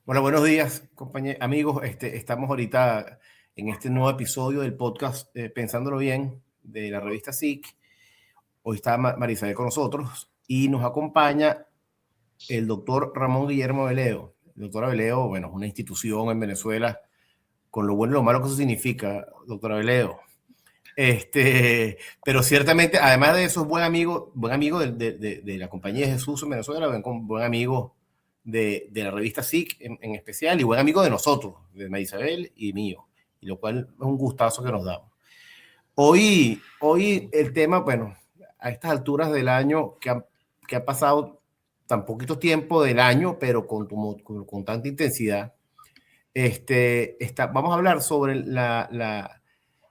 Bueno, buenos días, compañeros, amigos. Estamos ahorita en este nuevo episodio del podcast Pensándolo Bien de la revista SIC. Hoy está Marisabel con nosotros y nos acompaña el doctor Ramón Guillermo Veleo. El doctor Veleo, bueno, es una institución en Venezuela con lo bueno y lo malo que eso significa, doctor Veleo. Pero ciertamente, además de eso, es buen amigo de la Compañía de Jesús en Venezuela, buen amigo de la revista SIC en especial, y buen amigo de nosotros, de Marisabel y mío, y lo cual es un gustazo que nos damos. Hoy el tema, bueno, a estas alturas del año que ha pasado tan poquito tiempo del año, pero con tanta intensidad, vamos a hablar sobre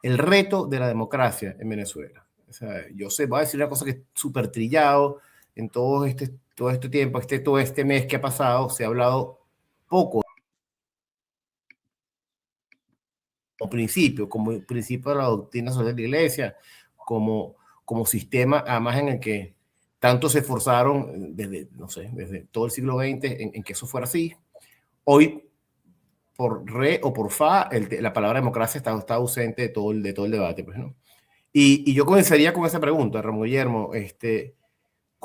el reto de la democracia en Venezuela. O sea, yo sé, voy a decir una cosa que es súper trillado en todo este tiempo, todo este mes que ha pasado, se ha hablado poco como principio de la doctrina social de la iglesia, como sistema, además en el que tanto se esforzaron desde, no sé, desde todo el siglo XX en que eso fuera así. Hoy, por re o por fa, la palabra democracia está ausente de todo el debate, pues, ¿no? Y yo comenzaría con esa pregunta, Ramón Guillermo.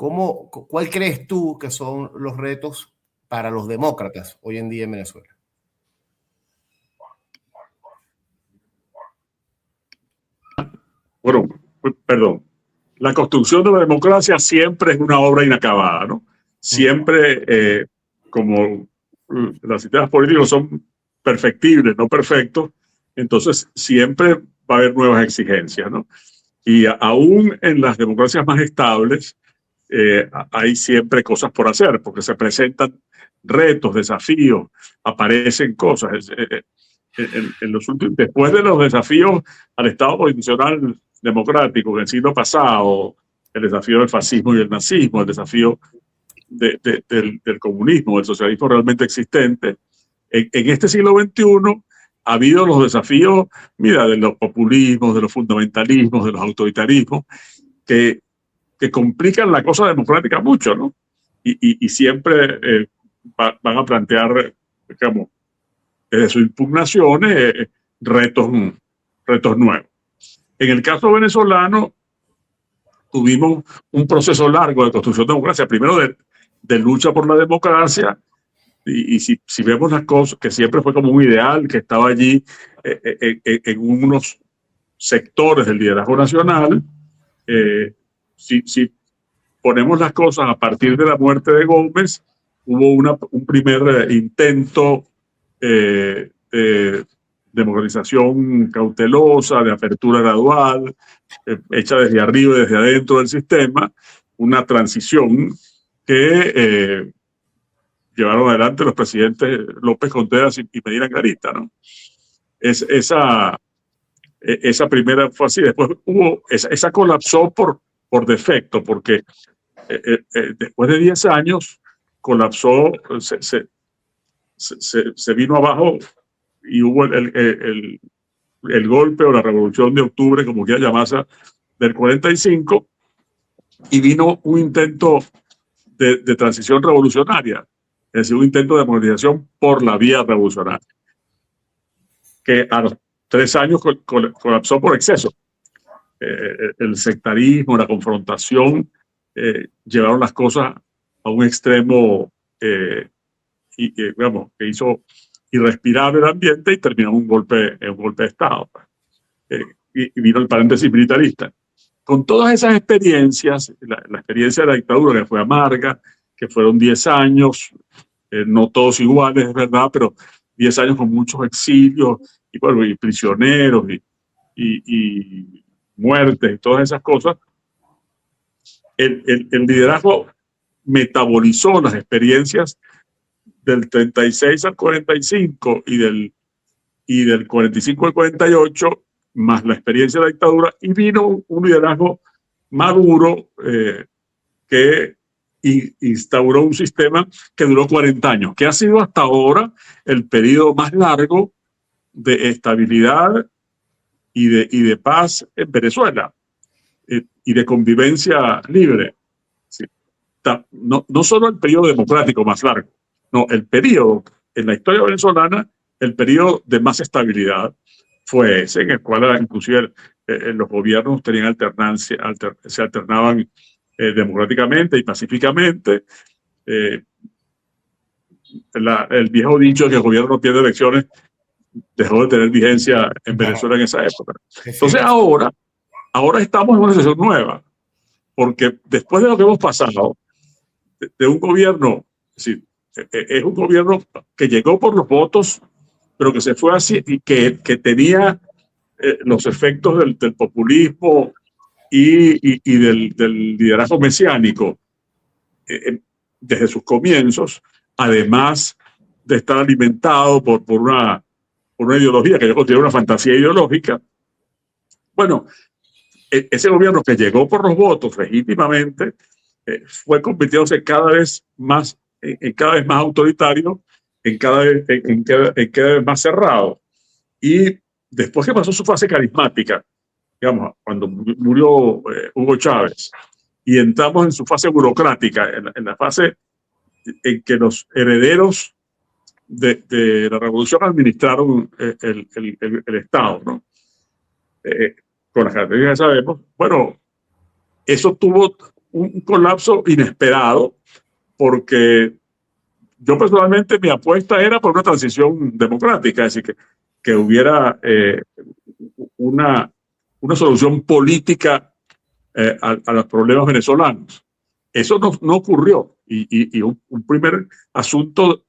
¿Cuál crees tú que son los retos para los demócratas hoy en día en Venezuela? Bueno, perdón. La construcción de la democracia siempre es una obra inacabada, ¿no? Siempre, como las sistemas políticos son perfectibles, no perfectos, entonces siempre va a haber nuevas exigencias, ¿no? Y aún en las democracias más estables, hay siempre cosas por hacer, porque se presentan retos, desafíos, aparecen cosas. En los últimos, después de los desafíos al Estado constitucional democrático en el siglo pasado, el desafío del fascismo y el nazismo, el desafío del comunismo, del socialismo realmente existente, en este siglo XXI ha habido los desafíos, mira, de los populismos, de los fundamentalismos, de los autoritarismos, que complican la cosa democrática mucho, ¿no? Y siempre van a plantear, digamos, desde sus impugnaciones, retos nuevos. En el caso venezolano, tuvimos un proceso largo de construcción de democracia, primero de lucha por la democracia, y si vemos las cosas, que siempre fue como un ideal que estaba allí en unos sectores del liderazgo nacional, si ponemos las cosas a partir de la muerte de Gómez, hubo un primer intento de democratización cautelosa, de apertura gradual, hecha desde arriba y desde adentro del sistema, una transición que llevaron adelante los presidentes López Contreras y Medina Garita, ¿no? Esa primera fue así. Después esa colapsó por defecto, porque después de 10 años colapsó, se vino abajo y hubo el golpe o la revolución de octubre, como quiera llamarse, del 45, y vino un intento de transición revolucionaria, es decir, un intento de modernización por la vía revolucionaria, que a los 3 años colapsó por exceso. El sectarismo, la confrontación, llevaron las cosas a un extremo digamos, que hizo irrespirable el ambiente y terminó en un golpe de Estado. Y vino el paréntesis militarista. Con todas esas experiencias, la experiencia de la dictadura, que fue amarga, que fueron 10 años, no todos iguales, es verdad, pero 10 años con muchos exilios y, bueno, y prisioneros y muertes y todas esas cosas, el liderazgo metabolizó las experiencias del 36 al 45 y del 45 al 48, más la experiencia de la dictadura, y vino un liderazgo maduro que instauró un sistema que duró 40 años, que ha sido hasta ahora el periodo más largo de estabilidad y de paz en Venezuela, y de convivencia libre. Sí. No solo el periodo democrático más largo, no, el periodo en la historia venezolana el periodo de más estabilidad fue ese, en el cual inclusive los gobiernos tenían alternancia, se alternaban democráticamente y pacíficamente. El viejo dicho de que el gobierno no pierde elecciones dejó de tener vigencia en Venezuela en esa época. Entonces ahora estamos en una situación nueva, porque después de lo que hemos pasado, de un gobierno, es decir, es un gobierno que llegó por los votos, pero que se fue así y que tenía los efectos del populismo y del liderazgo mesiánico desde sus comienzos, además de estar alimentado por una ideología que yo considero una fantasía ideológica. Bueno, ese gobierno que llegó por los votos legítimamente fue convirtiéndose cada vez más autoritario, cada vez más cerrado. Y después que pasó su fase carismática, digamos, cuando murió Hugo Chávez, y entramos en su fase burocrática, en la fase en que los herederos de la revolución administraron el Estado, ¿no? Con las características que sabemos. Bueno, eso tuvo un colapso inesperado, porque yo personalmente mi apuesta era por una transición democrática, es decir, que hubiera una solución política a los problemas venezolanos. Eso no ocurrió, y un primer asunto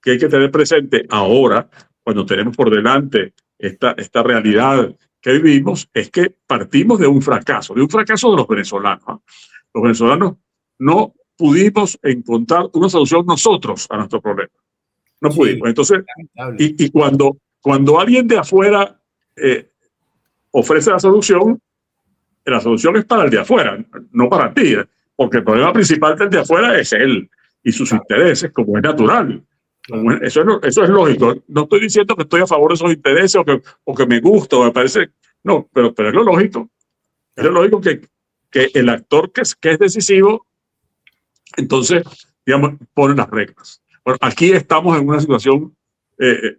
que hay que tener presente ahora, cuando tenemos por delante esta realidad que vivimos, es que partimos de un fracaso de los venezolanos, ¿no? Los venezolanos no pudimos encontrar una solución nosotros a nuestro problema. No pudimos. Entonces, y cuando alguien de afuera ofrece la solución es para el de afuera, no para ti, porque el problema principal del de afuera es él y sus intereses, como es natural. Eso es lógico. No estoy diciendo que estoy a favor de esos intereses o que me gusta o me parece. No, pero es lo lógico. Es lo lógico que el actor que es decisivo, entonces, digamos, pone las reglas. Bueno, aquí estamos en una situación, ese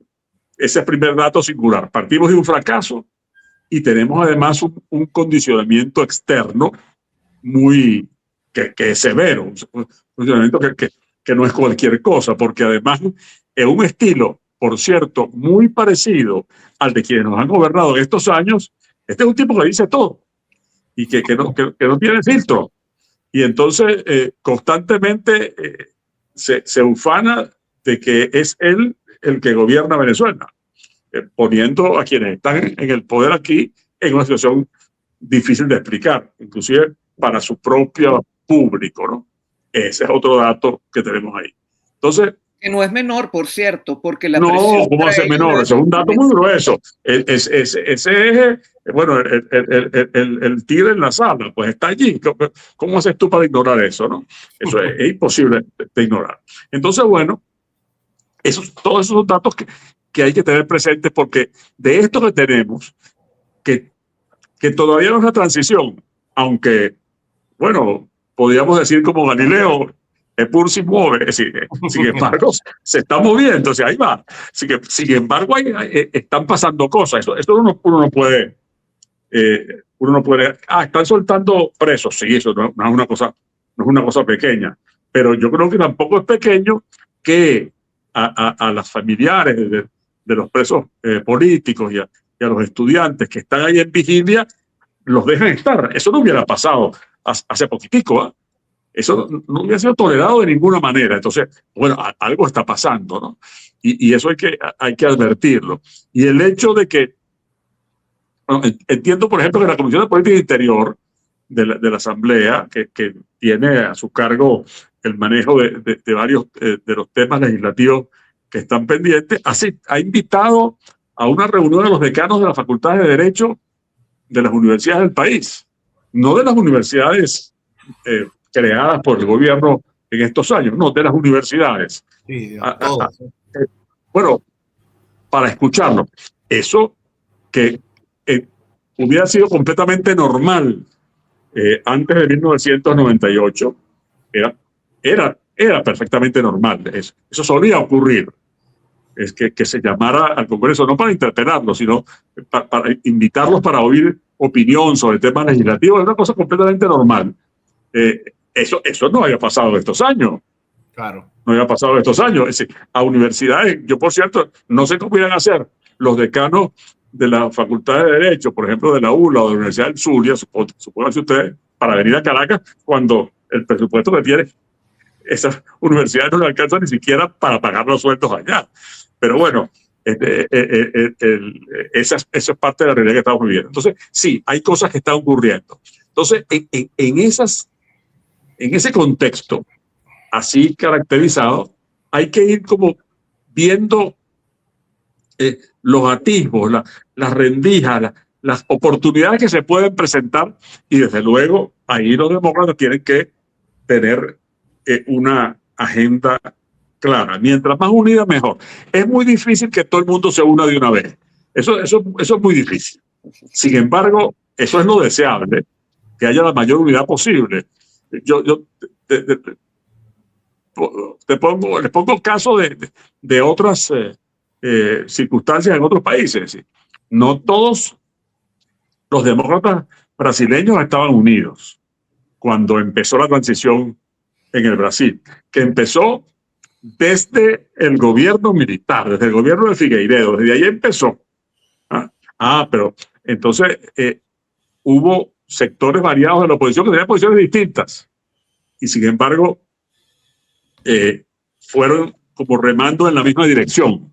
es el primer dato singular. Partimos de un fracaso y tenemos además un condicionamiento externo que es severo, un condicionamiento que no es cualquier cosa, porque además es un estilo, por cierto, muy parecido al de quienes nos han gobernado en estos años. Este es un tipo que dice todo y que no tiene filtro. Y entonces constantemente se ufana de que es él el que gobierna Venezuela, poniendo a quienes están en el poder aquí en una situación difícil de explicar, inclusive para su propio público, ¿no? Ese es otro dato que tenemos ahí. Entonces, que no es menor, por cierto, porque la no, ¿cómo va a ser menor? Eso es un dato muy grueso. Ese es, bueno, el tigre en la sala, pues está allí. ¿Cómo haces tú para ignorar eso, no? Eso es imposible de ignorar. Entonces, bueno, todos esos son datos que hay que tener presentes, porque de esto que tenemos, que todavía no es una transición, aunque, bueno, podríamos decir como Galileo, Epur si mueve, es decir, sin embargo, se está moviendo, o sea, ahí va. Sin embargo, están pasando cosas. Esto uno no puede, están soltando presos, sí, eso no es una cosa pequeña, pero yo creo que tampoco es pequeño que a las familiares de los presos políticos y a los estudiantes que están ahí en vigilia, los dejan estar. Eso no hubiera pasado hace poquitico, ¿eh? Eso no hubiera sido tolerado de ninguna manera. Entonces, bueno, algo está pasando, ¿no? Y eso hay que advertirlo. Y el hecho de que, bueno, entiendo, por ejemplo, que la Comisión de Política Interior de la Asamblea, que tiene a su cargo el manejo de varios de los temas legislativos que están pendientes, ha invitado a una reunión de los decanos de las facultades de Derecho de las universidades del país, no de las universidades creadas por el gobierno en estos años, no, de las universidades. Sí, bueno, para escucharlo. Eso que hubiera sido completamente normal antes de 1998, era perfectamente normal. Eso solía ocurrir. es que se llamara al Congreso, no para interpelarlos, sino para invitarlos para oír opinión sobre temas legislativos, es una cosa completamente normal. Eso no había pasado estos años. Claro. No había pasado estos años. Es decir, a universidades, yo por cierto, no sé cómo irán a hacer los decanos de la Facultad de Derecho, por ejemplo, de la ULA o de la Universidad del Zulia, supónganse ustedes, para venir a Caracas cuando el presupuesto que tiene esas universidades no le alcanza ni siquiera para pagar los sueldos allá. Pero bueno, esa es parte de la realidad que estamos viviendo. Entonces, sí, hay cosas que están ocurriendo. Entonces, en ese contexto así caracterizado, hay que ir como viendo los atisbos, las rendijas, las oportunidades que se pueden presentar, y desde luego ahí los demócratas tienen que tener una agenda clara. Mientras más unida, mejor. Es muy difícil que todo el mundo se una de una vez. Eso es muy difícil. Sin embargo, eso es lo deseable, que haya la mayor unidad posible. Les pongo caso de otras circunstancias en otros países. No todos los demócratas brasileños estaban unidos cuando empezó la transición en el Brasil, que empezó desde el gobierno militar, desde el gobierno de Figueiredo, desde ahí empezó. Pero entonces hubo sectores variados de la oposición que tenían posiciones distintas, y sin embargo fueron como remando en la misma dirección,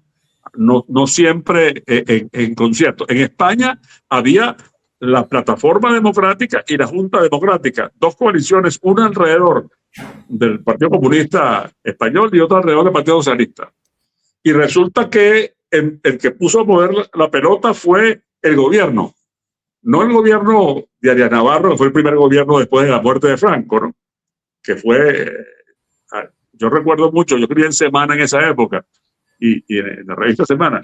no siempre en concierto. En España había la Plataforma Democrática y la Junta Democrática, dos coaliciones, una alrededor del Partido Comunista Español y otra alrededor del Partido Socialista. Y resulta que el que puso a mover la pelota fue el gobierno, no el gobierno de Arias Navarro, que fue el primer gobierno después de la muerte de Franco, ¿no? Que fue... Yo recuerdo mucho, yo escribí en Semana en esa época, y en la revista Semana,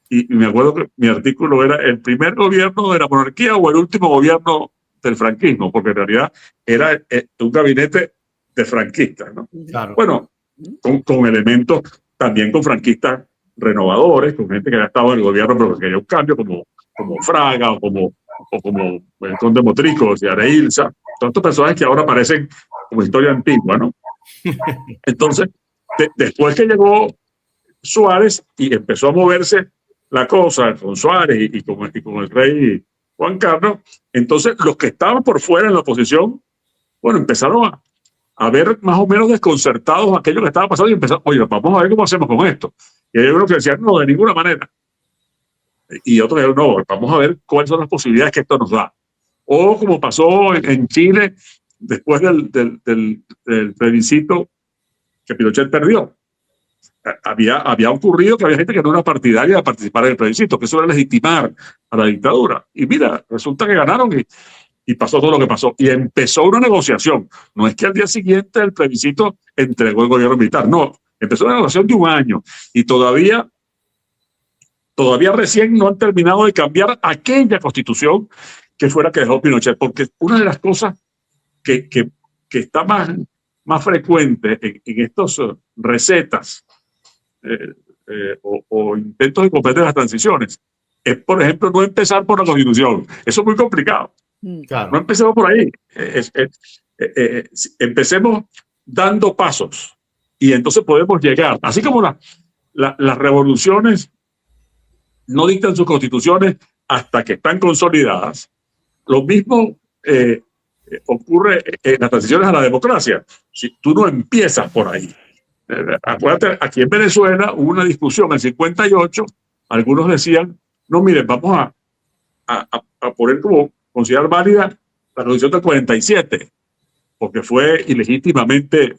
y me acuerdo que mi artículo era el primer gobierno de la monarquía o el último gobierno del franquismo, porque en realidad era un gabinete de franquistas, ¿no? Claro. Bueno, con elementos también con franquistas renovadores, con gente que había estado en el gobierno pero que quería un cambio, como Fraga o como el conde Motrico, y Areilza, todos estos personajes que ahora parecen como historia antigua, ¿no? Entonces, después que llegó Suárez y empezó a moverse la cosa con Suárez y con el rey Juan Carlos, entonces los que estaban por fuera en la oposición, bueno, empezaron a ver más o menos desconcertados aquello que estaba pasando y empezaron, oye, vamos a ver cómo hacemos con esto. Y hay unos que decían, no, de ninguna manera. Y otros dijeron, no, vamos a ver cuáles son las posibilidades que esto nos da. O como pasó en Chile, después del plebiscito que Pinochet perdió. Había ocurrido que había gente que no era partidaria de participar en el plebiscito, que eso era legitimar a la dictadura. Y mira, resulta que ganaron y pasó todo lo que pasó. Y empezó una negociación. No es que al día siguiente del plebiscito entregó el gobierno militar, no. Empezó una negociación de un año y todavía recién no han terminado de cambiar aquella constitución que fuera que dejó Pinochet, porque una de las cosas que está más frecuente en estas recetas o intentos de comprender las transiciones es, por ejemplo, no empezar por la Constitución. Eso es muy complicado. Claro. No empecemos por ahí. Empecemos dando pasos y entonces podemos llegar. Así como las revoluciones no dictan sus constituciones hasta que están consolidadas, lo mismo ocurre en las transiciones a la democracia. Si tú no empiezas por ahí. Acuérdate, aquí en Venezuela hubo una discusión en el 58, algunos decían, no, miren, vamos a poner como considerar válida la Constitución del 47, porque fue ilegítimamente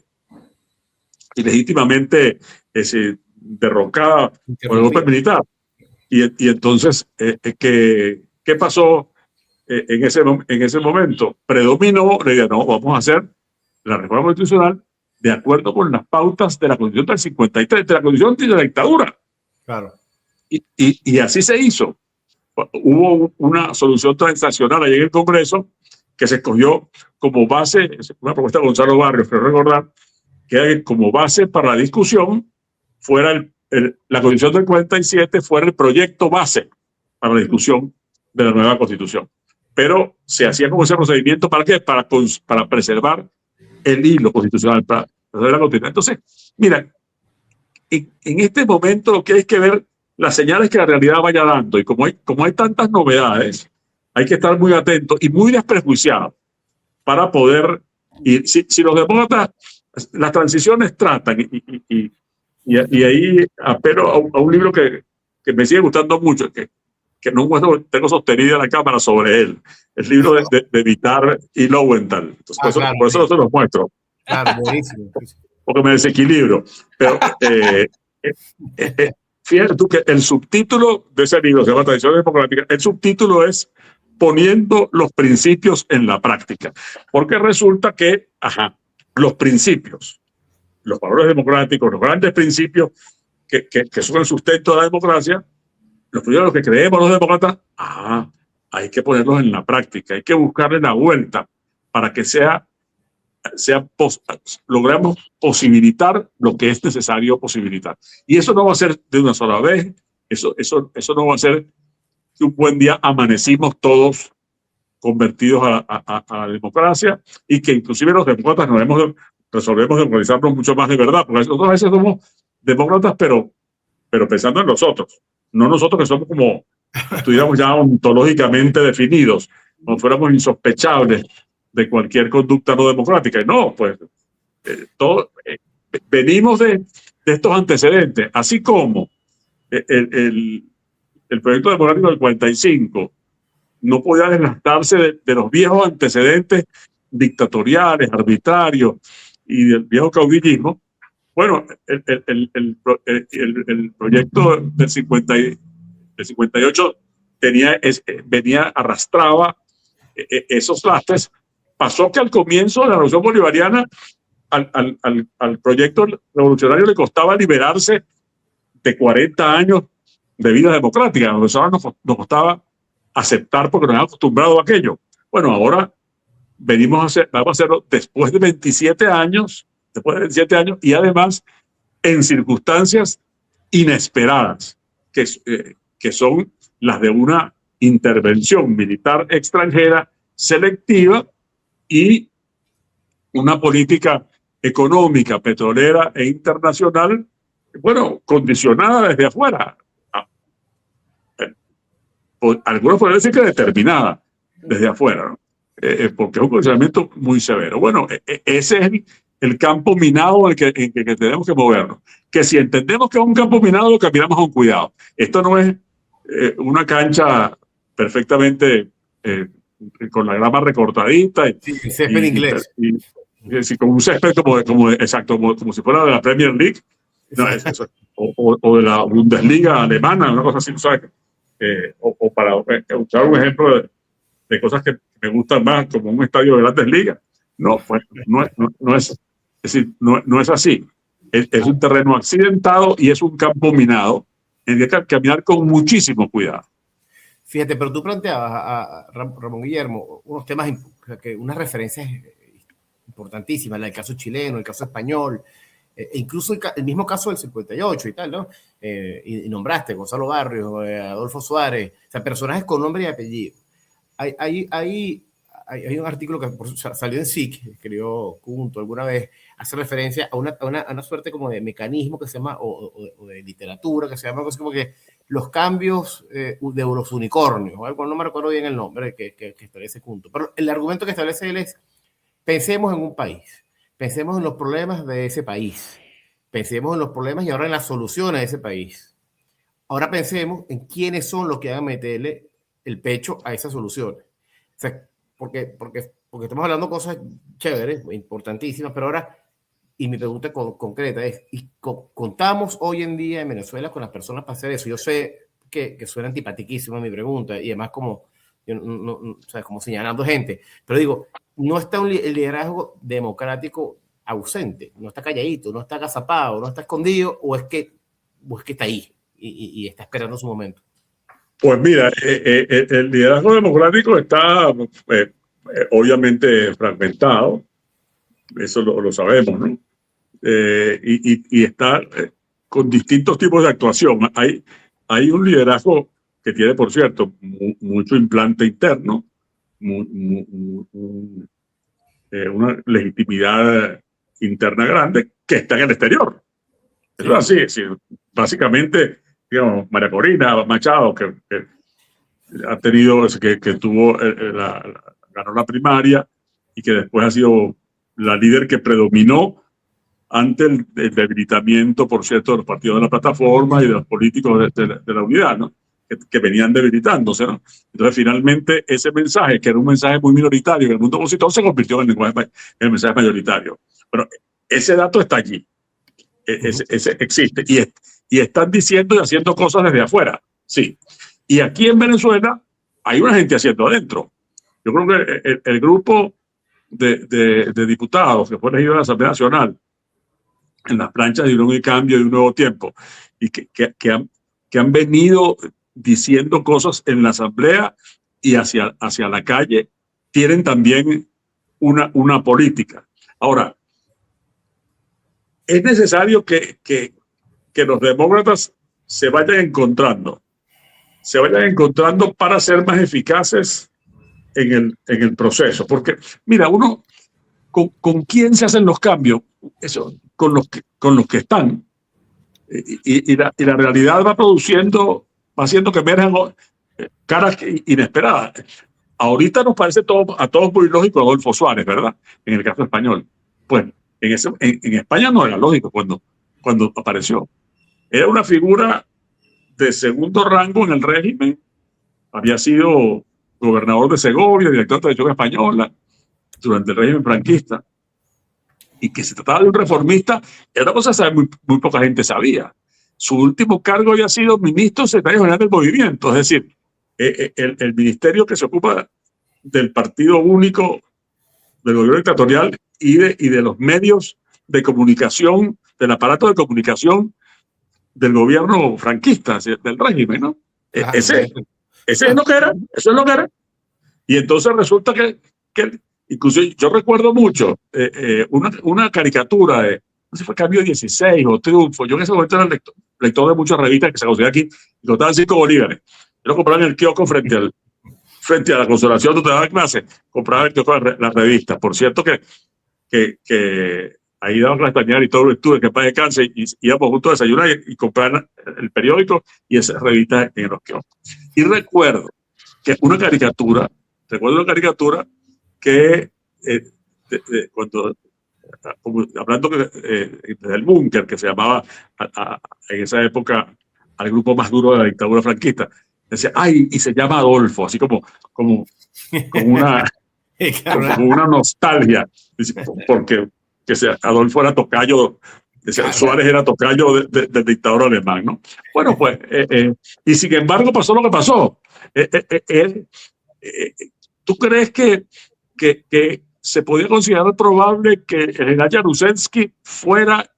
derrocada por el golpe militar. Y entonces, ¿qué pasó en ese momento? Predominó la idea, no, vamos a hacer la reforma constitucional de acuerdo con las pautas de la Constitución del 53, de la Constitución de la dictadura. Claro. Y así se hizo. Hubo una solución transaccional allí en el Congreso que se escogió como base, una propuesta de Gonzalo Barrios, creo recordar, que como base para la discusión fuera la Constitución del 47 fuera el proyecto base para la discusión de la nueva Constitución. Pero se hacía como ese procedimiento, ¿para qué? Para preservar el hilo constitucional, para preservar la Constitución. Entonces, mira, en este momento lo que hay que ver las señales que la realidad vaya dando, y como hay tantas novedades, hay que estar muy atentos y muy desprejuiciados para poder ir. Si los demócratas, las transiciones tratan, y ahí apelo a un libro que me sigue gustando mucho, que no tengo sostenida la cámara sobre él, el libro de Vitar y Lowenthal. Entonces, claro, por eso no se los muestro. Claro, buenísimo. Porque me desequilibro. Pero fíjate tú que el subtítulo de ese libro, se llama Tradiciones Democráticas, el subtítulo es Poniendo los principios en la práctica. Porque resulta que, los principios, los valores democráticos, los grandes principios que son el sustento de la democracia, los primeros que creemos los demócratas, hay que ponerlos en la práctica, hay que buscarle la vuelta para que logremos posibilitar lo que es necesario posibilitar. Y eso no va a ser de una sola vez, eso no va a ser que un buen día amanecimos todos convertidos a la democracia, y que inclusive los demócratas resolvemos democratizarnos mucho más de verdad, porque nosotros a veces somos demócratas, pero pensando en nosotros, no nosotros que somos como estuviéramos ya ontológicamente definidos, como fuéramos insospechables de cualquier conducta no democrática. Y no, pues venimos de estos antecedentes, así como el proyecto democrático del 45 no podía desgastarse de los viejos antecedentes dictatoriales, arbitrarios y del viejo caudillismo. Bueno, el proyecto del 58 arrastraba esos lastres. Pasó que al comienzo de la Revolución Bolivariana al proyecto revolucionario le costaba liberarse de 40 años de vida democrática. Nos costaba aceptar porque nos habíamos acostumbrado a aquello. Bueno, ahora vamos a hacerlo después de 27 años, y además en circunstancias inesperadas, que son las de una intervención militar extranjera selectiva y una política económica, petrolera e internacional, bueno, condicionada desde afuera. Algunos podrían decir que determinada desde afuera, ¿no? Porque es un condicionamiento muy severo. Bueno, ese es el campo minado en el que tenemos que movernos. Que si entendemos que es un campo minado, lo caminamos con cuidado. Esto no es una cancha perfectamente con la grama recortadita. Sí, el césped inglés. Con un césped como si fuera de la Premier League, no, o de la Bundesliga alemana, una cosa así, ¿sabes? O para usar un ejemplo de cosas que me gustan más, como un estadio de Grandes Ligas. No, pues no es así. Es un terreno accidentado y es un campo minado en el que hay que caminar con muchísimo cuidado. Fíjate, pero tú planteabas a Ramón Guillermo unos temas, unas referencias importantísimas, el caso chileno, el caso español, incluso el mismo caso del 58 y tal, ¿no? Y nombraste Gonzalo Barrios, Adolfo Suárez, o sea, personajes con nombre y apellido. Hay un artículo que salió en SIC, escribió Cunto alguna vez, hace referencia a una suerte como de mecanismo que se llama, o de literatura, que se llama algo así como que los cambios de los unicornios, o no me recuerdo bien el nombre que establece Cunto, pero el argumento que establece él es: pensemos en un país, pensemos en los problemas de ese país, pensemos en los problemas y ahora en las soluciones de ese país. Ahora pensemos en quiénes son los que van a meterle el pecho a esas soluciones. O sea, porque estamos hablando de cosas chéveres, importantísimas, pero ahora, y mi pregunta concreta es, ¿contamos hoy en día en Venezuela con las personas para hacer eso? Yo sé que suena antipatiquísima mi pregunta, y además como señalando gente, pero digo, no está el liderazgo democrático ausente, no está calladito, no está agazapado, no está escondido, o es que está ahí y está esperando su momento. Pues mira, el liderazgo democrático está obviamente fragmentado, eso lo sabemos, ¿no? Y está con distintos tipos de actuación. Hay un liderazgo que tiene, por cierto, mucho implante interno, una legitimidad interna grande que está en el exterior. Eso es así, es decir, básicamente, digamos, María Corina Machado, que ha tenido, que tuvo, ganó la primaria y que después ha sido la líder que predominó ante el debilitamiento, por cierto, de los partidos de la plataforma y de los políticos de la unidad, ¿no? Que venían debilitándose, ¿no? Entonces, finalmente, ese mensaje, que era un mensaje muy minoritario en el mundo opositor, se convirtió en el mensaje mayoritario. Bueno, ese dato está allí. Ese existe. Y están diciendo y haciendo cosas desde afuera. Sí. Y aquí en Venezuela hay una gente haciendo adentro. Yo creo que el grupo de diputados que fue elegido en la Asamblea Nacional en las planchas de Unión y Cambio y Un Nuevo Tiempo y que han venido diciendo cosas en la Asamblea y hacia la calle, tienen también una política. Ahora, es necesario que los demócratas se vayan encontrando para ser más eficaces en el proceso. Porque, mira, uno, ¿con quién se hacen los cambios? Eso, con los que están. Y la realidad va haciendo que emerjan caras inesperadas. Ahorita nos parece a todos muy lógico Adolfo Suárez, ¿verdad? En el caso español. Pues en España no era lógico cuando apareció. Era una figura de segundo rango en el régimen. Había sido gobernador de Segovia, director de Televisión Española durante el régimen franquista. Y que se trataba de un reformista, era una cosa que muy poca gente sabía. Su último cargo había sido ministro secretario general del movimiento, es decir, el ministerio que se ocupa del partido único del gobierno dictatorial y de los medios de comunicación, del aparato de comunicación del gobierno franquista, del régimen, ¿no? Ese es lo que era, eso es lo que era. Y entonces resulta que incluso yo recuerdo mucho una caricatura de, no sé si fue Cambio 16 o Triunfo. Yo en ese momento era lector de muchas revistas que se conseguían aquí y costaban 5 bolívares. Yo lo compraba en el kiosco frente a la Consolación donde daba clase. Compraba en el kiosco las revistas. Por cierto que ahí daban clase español y todo el estudio que para descanse y íbamos juntos a desayunar y compraban el periódico y esas revistas en los kioscos. Y recuerdo una caricatura que cuando, hablando del búnker, que se llamaba en esa época al grupo más duro de la dictadura franquista, decía, ay, y se llama Adolfo, así como una nostalgia, porque Adolfo era tocayo, Suárez era tocayo del dictador alemán, ¿no? Bueno, pues, y sin embargo pasó lo que pasó. ¿Tú crees que se podía considerar probable que el general Jaruzelski fuera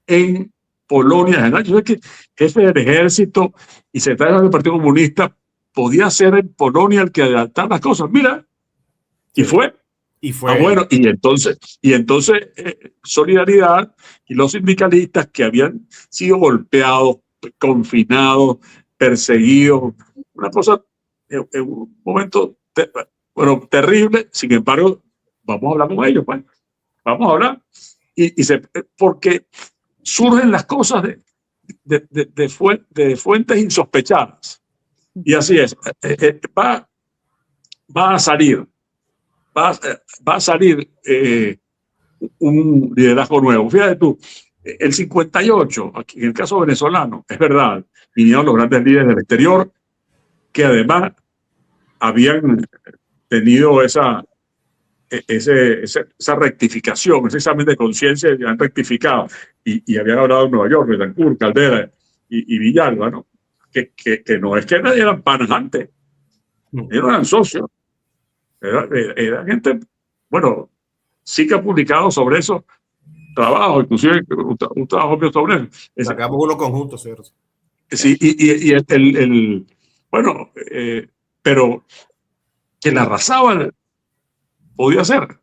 en Polonia? El general Jaruzelski, jefe del ejército y secretario del Partido Comunista, podía ser en Polonia el que adelantara las cosas. Mira, y fue. Bueno, y entonces Solidaridad y los sindicalistas que habían sido golpeados, confinados, perseguidos, una cosa en un momento terrible. Sin embargo, vamos a hablar con ellos, pues. Vamos a hablar. Porque surgen las cosas de fuentes insospechadas. Y así es. Va a salir un liderazgo nuevo. Fíjate tú, el 58, aquí, en el caso venezolano, es verdad, vinieron los grandes líderes del exterior que además habían tenido esa rectificación, ese examen de conciencia, y han rectificado y habían hablado en Nueva York, Betancourt, Caldera y Villalba, ¿no? Que no es que nadie eran panas antes, ellos eran socios. Era gente, bueno, sí que ha publicado sobre eso trabajo, inclusive un trabajo mío sobre eso. Sacamos uno conjunto, ¿cierto? Sí, bueno, pero que la arrasaban podía ser.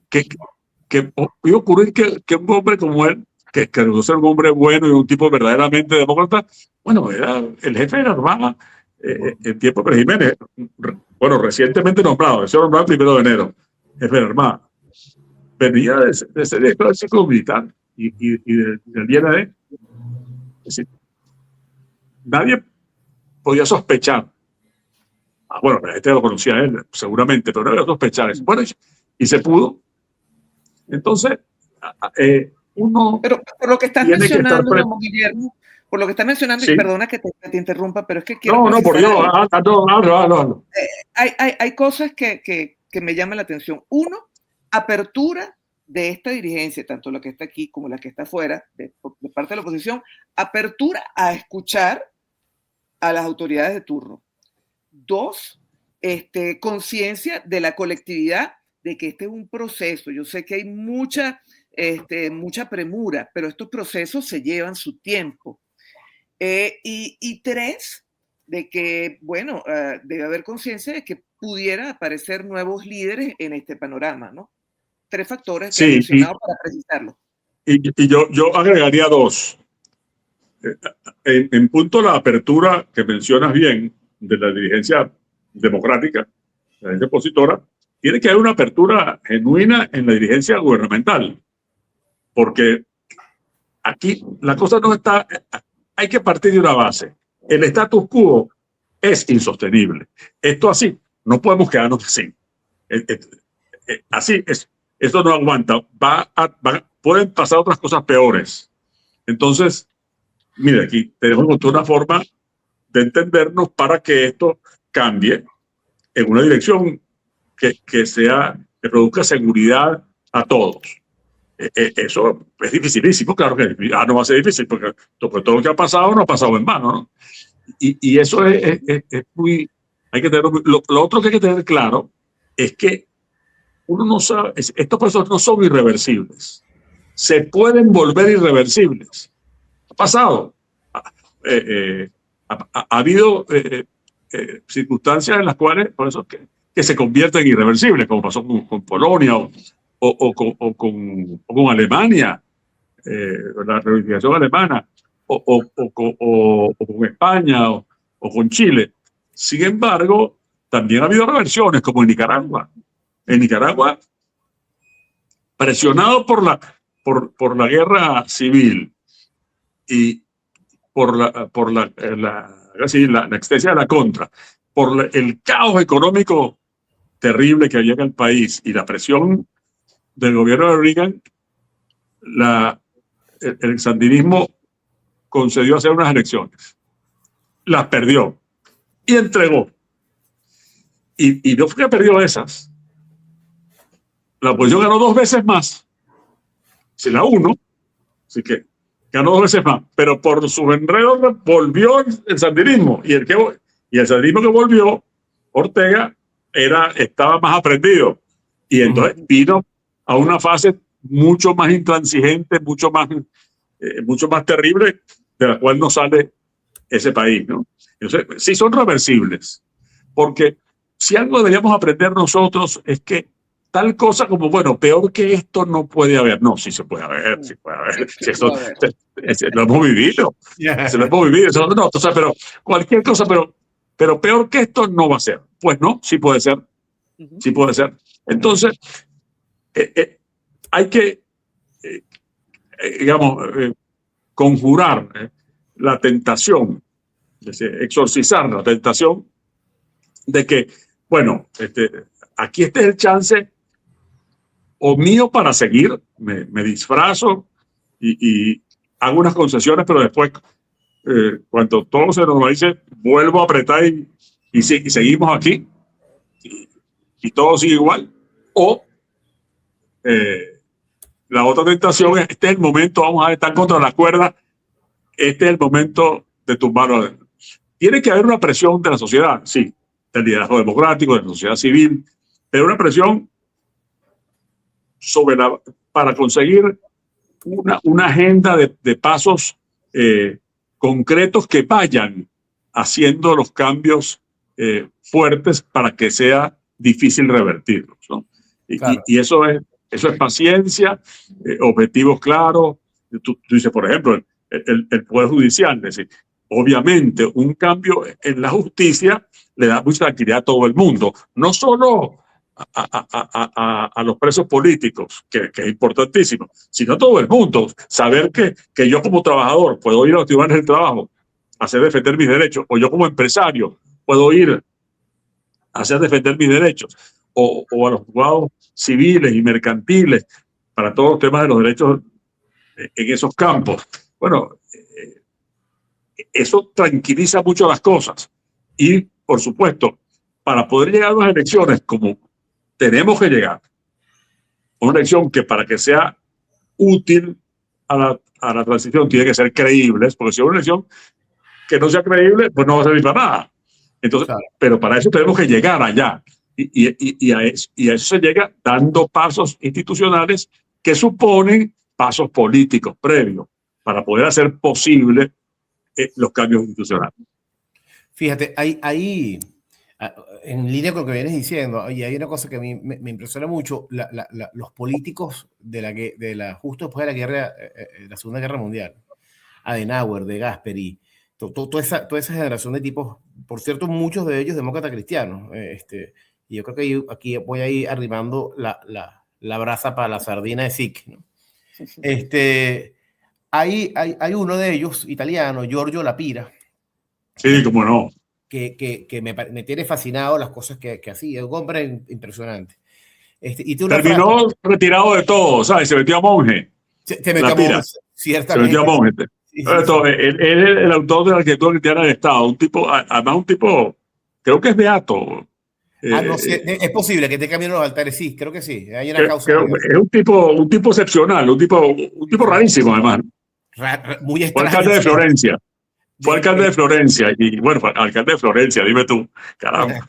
Que podía ocurrir que un hombre como él, que resultó ser un hombre bueno y un tipo verdaderamente demócrata, bueno, era el jefe de la Armada en tiempo de Pérez Jiménez, bueno, recientemente nombrado, se nombró el 1 de enero, jefe de la Armada. Venía de ser director del ciclo militar y del IND. Es decir, nadie podía sospechar. Bueno, la gente lo conocía a él, seguramente, pero no había sospechar eso. Bueno, y se pudo. Entonces, uno. Pero por lo que estás tiene que estar mencionando, don Guillermo, por lo que estás mencionando, sí. y perdona que te interrumpa, pero es que quiero. No, por Dios, no. Hay cosas que me llaman la atención. Uno, apertura de esta dirigencia, tanto la que está aquí como la que está afuera, de parte de la oposición, apertura a escuchar a las autoridades de turno. Dos, conciencia de la colectividad de que este es un proceso. Yo sé que hay mucha premura, pero estos procesos se llevan su tiempo. Y tres, de que, bueno, debe haber conciencia de que pudiera aparecer nuevos líderes en este panorama, ¿no? 3 factores que he mencionado para precisarlo. Y yo agregaría 2. En punto a la apertura que mencionas bien de la dirigencia democrática, la dirigencia opositora, tiene que haber una apertura genuina en la dirigencia gubernamental, porque aquí la cosa no está, hay que partir de una base. El status quo es insostenible. Esto así, no podemos quedarnos así. Así es, esto no aguanta. Pueden pasar otras cosas peores. Entonces, mire, aquí tenemos una forma de entendernos para que esto cambie en una dirección que produzca seguridad a todos. Eso es dificilísimo, claro que no va a ser difícil, porque todo lo que ha pasado no ha pasado en vano, ¿no? Y eso es muy. Hay que tenerlo. Lo otro que hay que tener claro es que uno no sabe, estos procesos no son irreversibles. Se pueden volver irreversibles. Ha pasado. Ha habido circunstancias en las cuales, por eso que se convierten en irreversibles, como pasó con Polonia o con Alemania, la reunificación alemana, o con España o con Chile. Sin embargo, también ha habido reversiones, como en Nicaragua. En Nicaragua, presionado por la guerra civil y por la existencia de la contra, por el caos económico terrible que había en el país y la presión del gobierno de Reagan, el sandinismo concedió hacer unas elecciones. Las perdió y entregó. Y no fue que perdió esas. La oposición ganó 2 veces más. Si la 1, así que ganó 2 veces más, pero por sus enredos volvió el sandinismo. Y el sandinismo que volvió, Ortega, estaba más aprendido. Y entonces vino a una fase mucho más intransigente, mucho más terrible, de la cual no sale ese país, ¿no? Entonces, sí son reversibles, porque si algo deberíamos aprender nosotros es que tal cosa como, bueno, peor que esto no puede haber. No, sí se puede haber, sí puede haber. Lo hemos vivido. Se lo hemos vivido. No, o sea, pero cualquier cosa, pero peor que esto no va a ser. Pues no, sí puede ser. Sí puede ser. Entonces, hay que, conjurar la tentación, exorcizar la tentación de que, bueno, aquí es el chance o mío para seguir, me disfrazo y hago unas concesiones, pero después, cuando todo se normalice, vuelvo a apretar y seguimos aquí y todo sigue igual. O la otra tentación es, este es el momento, vamos a estar contra la cuerda, este es el momento de tumbarlo. Tiene que haber una presión de la sociedad, sí, del liderazgo democrático, de la sociedad civil, pero una presión para conseguir una agenda de pasos concretos que vayan haciendo los cambios fuertes para que sea difícil revertirlos, ¿no? Claro. Y eso es paciencia, objetivos claros, Tú dices, por ejemplo, el Poder Judicial, es decir, obviamente un cambio en la justicia le da mucha tranquilidad a todo el mundo, no solo a los presos políticos, que es importantísimo, sino a todo el mundo. Saber que yo como trabajador puedo ir a los tribunales del trabajo a hacer defender mis derechos, o yo como empresario puedo ir a hacer defender mis derechos, o a los juzgados civiles y mercantiles para todos los temas de los derechos en esos campos. Bueno, eso tranquiliza mucho las cosas. Y, por supuesto, para poder llegar a unas elecciones como tenemos que llegar, una elección que para que sea útil a la transición tiene que ser creíble, porque si es una elección que no sea creíble, pues no va a servir para nada. Entonces, claro. Pero para eso tenemos que llegar allá. Y a eso se llega dando pasos institucionales que suponen pasos políticos previos para poder hacer posible los cambios institucionales. Fíjate, hay en línea con lo que vienes diciendo, y hay una cosa que a mí me impresiona mucho, los políticos justo después de la guerra, la Segunda Guerra Mundial, Adenauer, De Gasperi, toda esa generación de tipos, por cierto, muchos de ellos demócratas cristianos, y yo creo que aquí voy a ir arrimando la brasa para la sardina de SIC, ¿no? Hay uno de ellos, italiano, Giorgio La Pira. Sí, cómo no. Que me tiene fascinado las cosas que hacía. Un hombre impresionante. Y terminó retirado de todo, ¿sabes? Se metió a monje. Se metió a monje, ciertamente. Se metió a monje. Sí. Él es el autor de la arquitectura cristiana del Estado. Además un tipo, creo que es beato. No, sí, es posible que esté camino a los altares, sí, creo que sí. Hay una causa. Es un tipo excepcional, un tipo rarísimo, además. Muy extraño. Fue alcalde de Florencia. Fue alcalde de Florencia. Y bueno, alcalde de Florencia, dime tú. Caramba.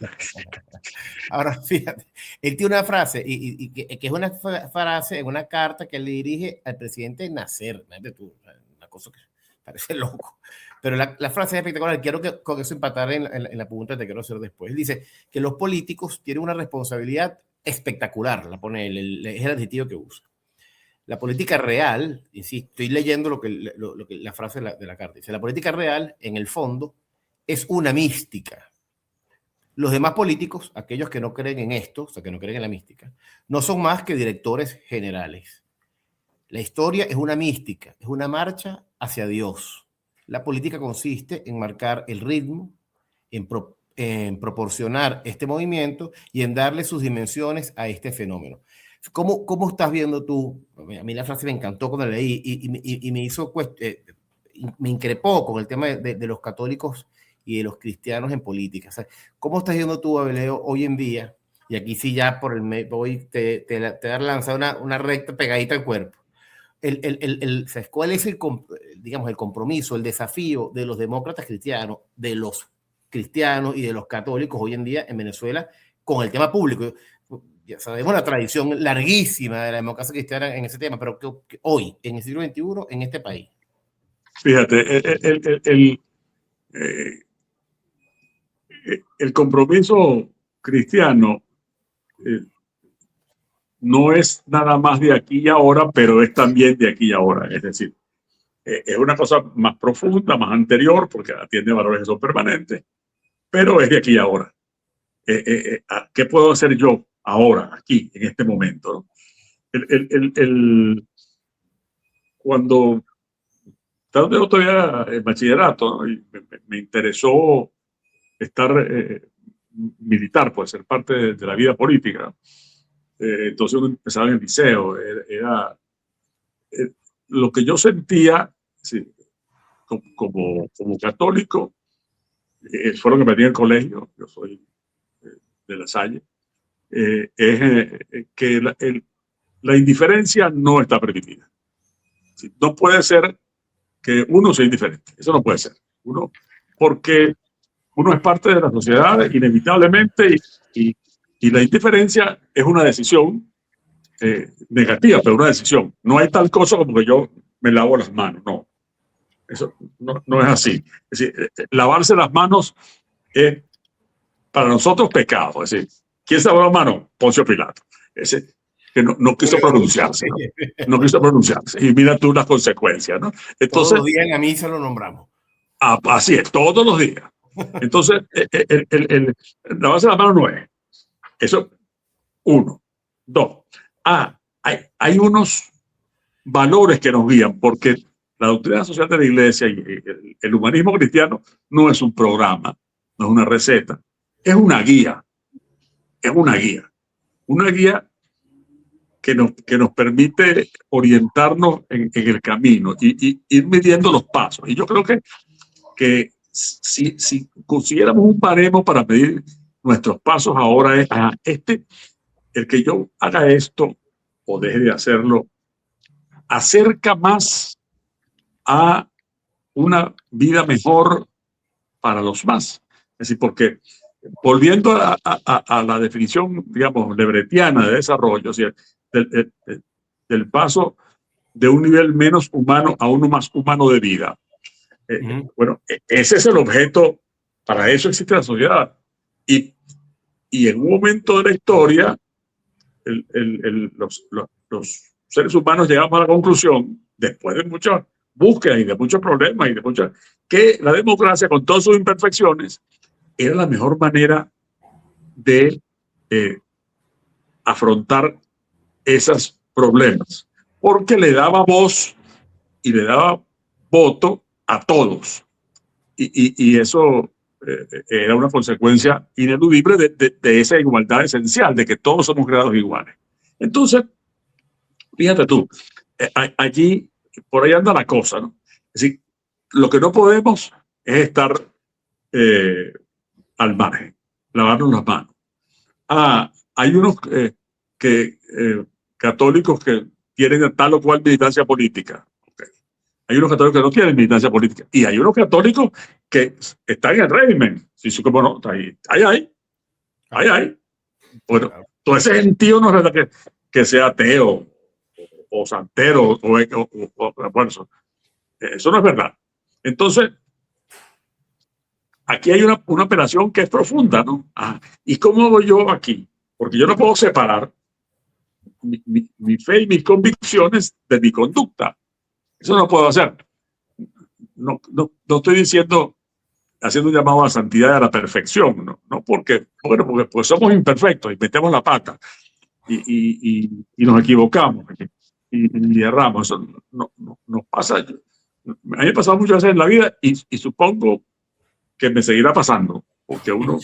Ahora, fíjate, él tiene una frase, que es una frase en una carta que él le dirige al presidente Nasser. Una cosa que parece loco. Pero la frase es espectacular. Quiero que con eso empatar en la pregunta que te quiero hacer después. Él dice que los políticos tienen una responsabilidad espectacular, la pone él, es el adjetivo que usa. La política real, insisto, estoy leyendo la frase de la carta, dice, la política real, en el fondo, es una mística. Los demás políticos, aquellos que no creen en esto, o sea, que no creen en la mística, no son más que directores generales. La historia es una mística, es una marcha hacia Dios. La política consiste en marcar el ritmo, en proporcionar este movimiento y en darle sus dimensiones a este fenómeno. ¿Cómo estás viendo tú? A mí la frase me encantó cuando la leí y me hizo, me increpó con el tema de los católicos y de los cristianos en política. O sea, ¿cómo estás viendo tú, Abeleo, hoy en día? Y aquí sí ya por hoy te lanzado una recta pegadita al cuerpo. ¿Cuál es el compromiso, el desafío de los demócratas cristianos, de los cristianos y de los católicos hoy en día en Venezuela con el tema público? Ya sabemos la tradición larguísima de la democracia cristiana en ese tema, pero que hoy, en el siglo XXI, en este país. Fíjate, el compromiso cristiano no es nada más de aquí y ahora, pero es también de aquí y ahora. Es decir, es una cosa más profunda, más anterior, porque atiende valores que son permanentes, pero es de aquí y ahora. ¿Qué puedo hacer yo ahora, aquí, en este momento? Cuando estaba todavía en bachillerato, ¿no? Y me interesó estar militar, pues ser parte de la vida política. Entonces uno empezaba en el liceo, lo que yo sentía, sí, como católico, fue lo que me di en el colegio, yo soy de La Salle, es que la indiferencia no está permitida. ¿Sí? No puede ser que uno sea indiferente, eso no puede ser. Porque uno es parte de la sociedad inevitablemente y la indiferencia es una decisión negativa, pero una decisión. No hay tal cosa como que yo me lavo las manos, no. Eso no es así. Es decir, lavarse las manos es para nosotros pecado. Es decir, ¿quién se lavó las manos? Poncio Pilato. que no quiso pronunciarse, ¿no? No quiso pronunciarse. Y mira tú las consecuencias, ¿no? Entonces, todos los días en la misa lo nombramos. Así es, todos los días. Entonces, la base de la mano no es. Eso, uno. Dos. Hay unos valores que nos guían, porque la doctrina social de la Iglesia y el humanismo cristiano no es un programa, no es una receta, es una guía. Es una guía. Una guía que nos permite orientarnos en el camino y ir midiendo los pasos. Y yo creo que si consiguiéramos un baremo para medir nuestros pasos ahora es el que yo haga esto o deje de hacerlo, acerca más a una vida mejor para los más. Es decir, porque volviendo a la definición, digamos, lebretiana de desarrollo, o sea, del paso de un nivel menos humano a uno más humano de vida. Bueno, ese es el objeto, para eso existe la sociedad. Y en un momento de la historia, los seres humanos llegamos a la conclusión, después de muchas búsquedas y de muchos problemas, que la democracia, con todas sus imperfecciones, era la mejor manera de afrontar esos problemas, porque le daba voz y le daba voto a todos. Y eso era una consecuencia ineludible de esa igualdad esencial, de que todos somos creados iguales. Entonces, fíjate tú, allí, por ahí anda la cosa, ¿no? Es decir, lo que no podemos es estar al margen, lavarnos las manos. Hay unos católicos que tienen tal o cual militancia política. Hay unos católicos que no tienen militancia política. Y hay unos católicos que están en el régimen. Sí, como no, hay. Bueno, todo ese gentío no es verdad que sea ateo o santero bueno, eso no es verdad. Entonces, aquí hay una operación que es profunda, ¿no? ¿Y cómo voy yo aquí? Porque yo no puedo separar mi fe y mis convicciones de mi conducta. Eso no puedo hacer. No estoy diciendo, haciendo un llamado a la santidad y a la perfección, no porque pues somos imperfectos y metemos la pata y nos equivocamos y erramos. Eso nos pasa. A mí me ha pasado muchas veces en la vida y supongo que me seguirá pasando, porque uno,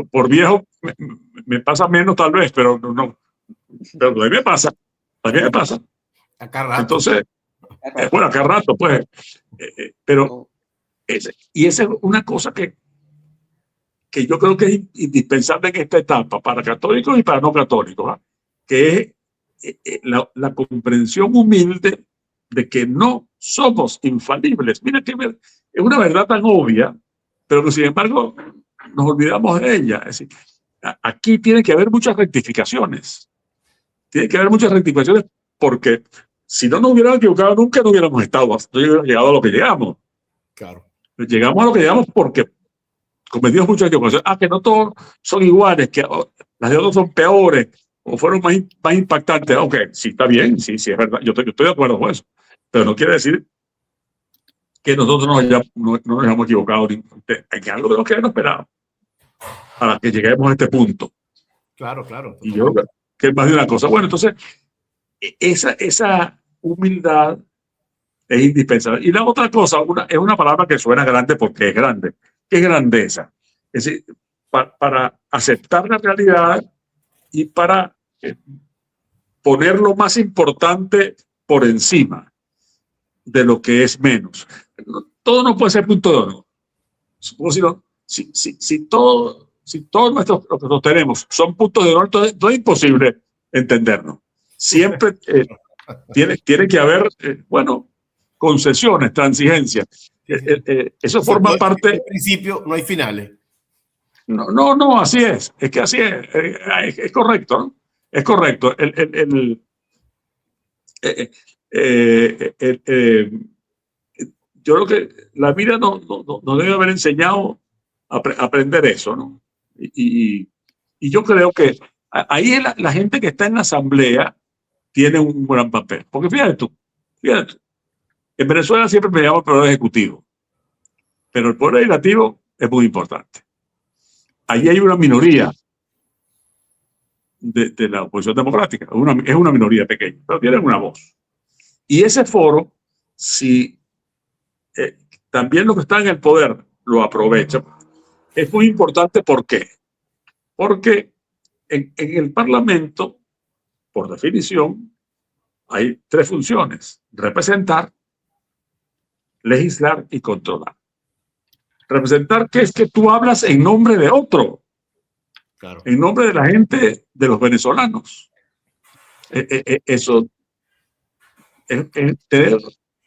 por viejo, me pasa menos tal vez, pero a mí me pasa. Acá rato. Entonces, bueno, acá rato, pues. Pero, y esa es una cosa que yo creo que es indispensable en esta etapa, para católicos y para no católicos, que es la comprensión humilde de que no somos infalibles. Mira que es una verdad tan obvia, pero que sin embargo nos olvidamos de ella. Es decir, aquí tiene que haber muchas rectificaciones. Tiene que haber muchas rectificaciones porque si no nos hubiéramos equivocado nunca, no hubiéramos llegado a lo que llegamos. Claro. Llegamos a lo que llegamos porque cometimos muchas equivocaciones. Que no todos son iguales, que las de otros son peores o fueron más impactantes. Ok, sí, está bien, sí, es verdad. Yo estoy de acuerdo con eso. Pero no quiere decir que nosotros no nos hayamos equivocado en algo de lo que no esperábamos para que lleguemos a este punto. Claro. Y yo creo que es más de una cosa. Bueno, entonces, esa humildad es indispensable. Y la otra cosa, es una palabra que suena grande porque es grande. ¿Qué grandeza? Es decir, para aceptar la realidad y para poner lo más importante por encima de lo que es menos. Todo no puede ser punto de honor. Si todos lo que tenemos son puntos de honor, entonces no es imposible entendernos. Siempre tiene que haber, concesiones, transigencias. Eso forma parte. En principio no hay finales. No, así es. Es que así es. Es correcto, ¿no? Es correcto. Yo creo que la vida nos debe haber enseñado a aprender eso, ¿no? Y yo creo que ahí la gente que está en la asamblea tiene un gran papel. Porque fíjate tú, en Venezuela siempre me llamo el poder ejecutivo, pero el poder legislativo es muy importante. Ahí hay una minoría de la oposición democrática, es una minoría pequeña, pero tienen una voz. Y ese foro, si también los que están en el poder lo aprovechan, es muy importante. ¿Por qué? Porque en el Parlamento, por definición, hay tres funciones: representar, legislar y controlar. Representar, que es que tú hablas en nombre de otro, Claro. en nombre de la gente, de los venezolanos. Eso,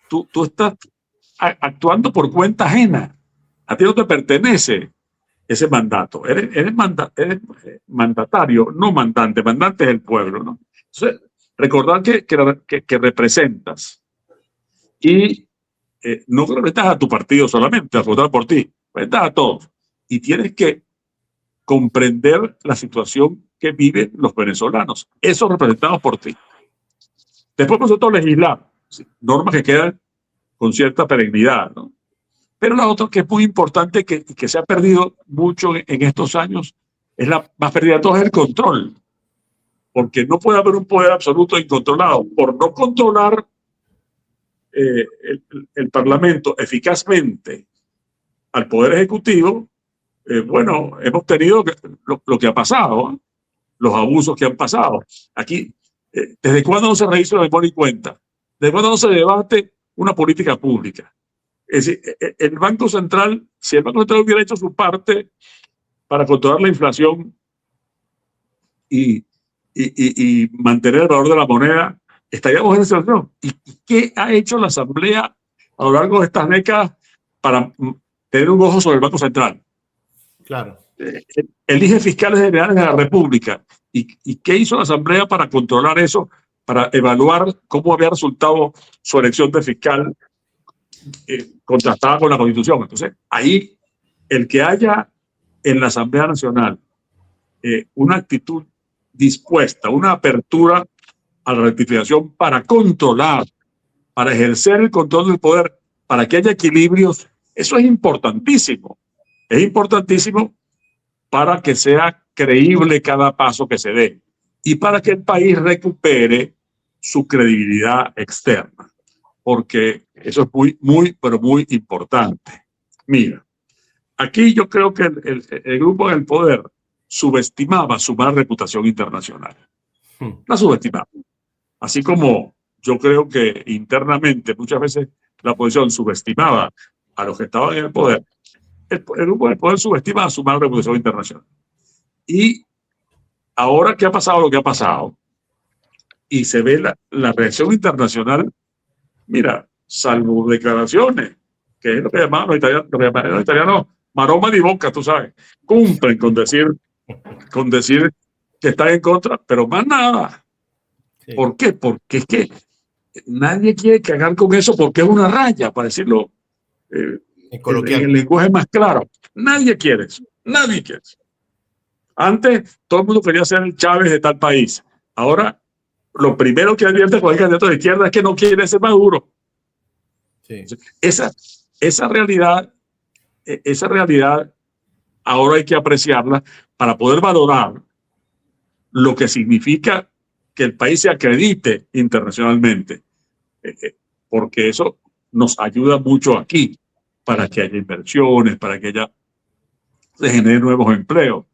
tú estás actuando por cuenta ajena. A ti no te pertenece ese mandato. Eres mandatario, no mandante. Mandante es el pueblo, ¿no? Entonces, recordar que representas. Y no representas a tu partido solamente, a votar por ti. Representas a todos. Y tienes que comprender la situación que viven los venezolanos, esos representados por ti. Después nosotros legislar, normas que quedan con cierta perenidad, ¿no? Pero la otra que es muy importante, que se ha perdido mucho en estos años, es la más perdida de todas, es el control. Porque no puede haber un poder absoluto e incontrolado. Por no controlar el Parlamento eficazmente al Poder Ejecutivo, bueno, hemos tenido lo que ha pasado, ¿eh? Los abusos que han pasado. Aquí, ¿desde cuándo no se revisa la memoria y cuenta? ¿Desde cuándo no se debate una política pública? Es decir, el Banco Central, si el Banco Central hubiera hecho su parte para controlar la inflación y mantener el valor de la moneda, estaríamos en esa situación. ¿Y qué ha hecho la Asamblea a lo largo de estas décadas para tener un ojo sobre el Banco Central? Claro. Elige fiscales generales de la República. ¿Y qué hizo la Asamblea para controlar eso, para evaluar cómo había resultado su elección de fiscal contrastada con la Constitución? Entonces, ahí el que haya en la Asamblea Nacional una actitud dispuesta, una apertura a la rectificación para controlar, para ejercer el control del poder, para que haya equilibrios, eso es importantísimo. Es importantísimo para que sea creíble cada paso que se dé y para que el país recupere su credibilidad externa, porque eso es muy, pero muy importante. Mira, aquí yo creo que el grupo del poder subestimaba su mala reputación internacional. La subestimaba. Así como yo creo que internamente muchas veces la oposición subestimaba a los que estaban en el poder, el grupo del poder subestima su mala reputación internacional. Y ahora que ha pasado lo que ha pasado y se ve la reacción internacional, mira, salvo declaraciones, que es lo que llamaban los italianos maroma di bocca, tú sabes, cumplen con decir que están en contra, pero más nada. Sí. ¿Por qué? Porque es que nadie quiere cagar con eso, porque es una raya, para decirlo en el lenguaje más claro. Nadie quiere eso, nadie quiere eso. Antes todo el mundo quería ser el Chávez de tal país. Ahora lo primero que advierte cualquier candidato de izquierda es que no quiere ser Maduro. Sí. Esa realidad ahora hay que apreciarla para poder valorar lo que significa que el país se acredite internacionalmente, porque eso nos ayuda mucho aquí para que haya inversiones, para que se generen nuevos empleos,